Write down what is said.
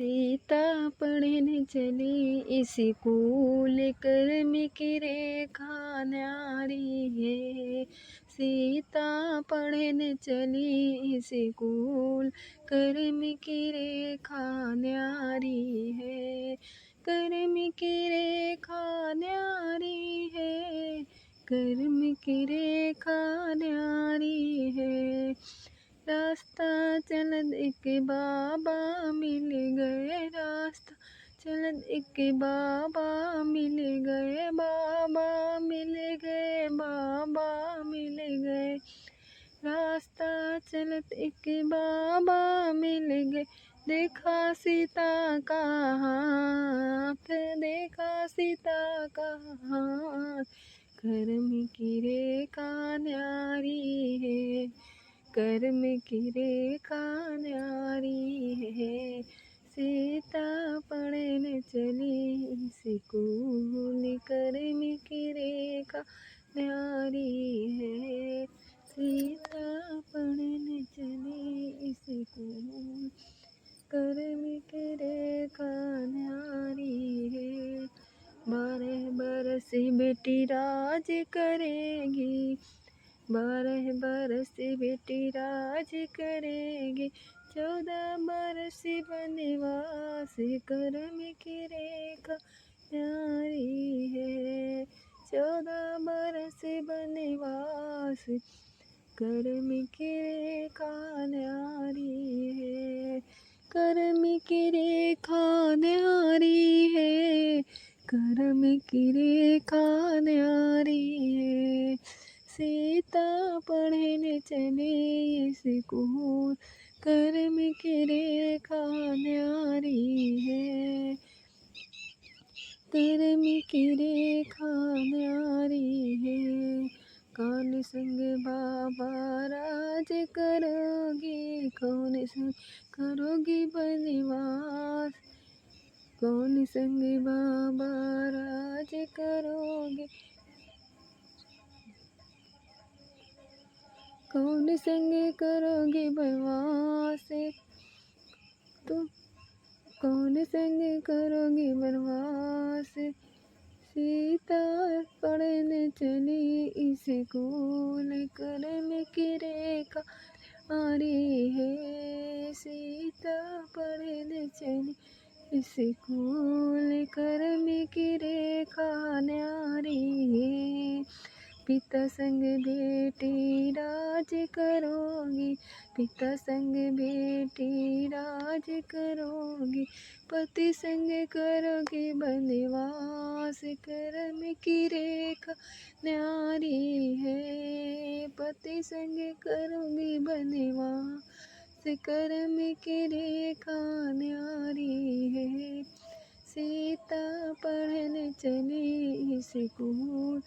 सीता पढ़ने चली स्कूल, कर्म की रेखा न्यारी है। सीता पढ़ने चली स्कूल, कर्म की रेखा न्यारी है। कर्म की रेखा न्यारी है, कर्म की रेखा न्यारी है। रास्ता चलत एक बाबा मिल गए, रास्ता चलत एक बाबा मिल गए, बाबा मिल गए, बाबा मिल गए। रास्ता चलत एक बाबा मिल गए, देखा सीता का हाथ, देखा सीता का हाथ। कर्म की रेखा न्यारी है, कर्म की रेखा न्यारी है। सीता पढ़ने चली स्कूल, कर्म की रेखा न्यारी है। सीता पढ़ने चली स्कूल, कर्म की रेखा न्यारी है। 12 बरस बेटी राज करेगी, 12 बरस बेटी राज करेगी, 14 बरस वनवास, कर्म की रेखा न्यारी है। 14 बरस वनवास, कर्म की रेखा न्यारी है। कर्म की रेखा न्यारी है, कर्म की रेखा न्यारी है। सीता पढ़ने चली स्कूल, कर्म की रेखा न्यारी है। कर्म की रेखा न्यारी है। कौन संग बाबा राज करोगी, कौन संग करोगी वनवास। कौन संग बाबा राज करोगी, कौन संग करोगी वनवास। तुम कौन संग करोगी वनवास। सीता पढ़ने चली स्कूल, कर्म की रेखा न्यारी है। सीता पढ़ने चली स्कूल, कर्म की रेखा न्यारी है। पिता संग बेटी राज करोगी, पिता संग बेटी राज करोगी, पति संग करोगी वनवास, कर्म की रेखा न्यारी है। पति संग करोगी वनवास, कर्म की रेखा न्यारी है। सीता पढ़ने चली स्कूल,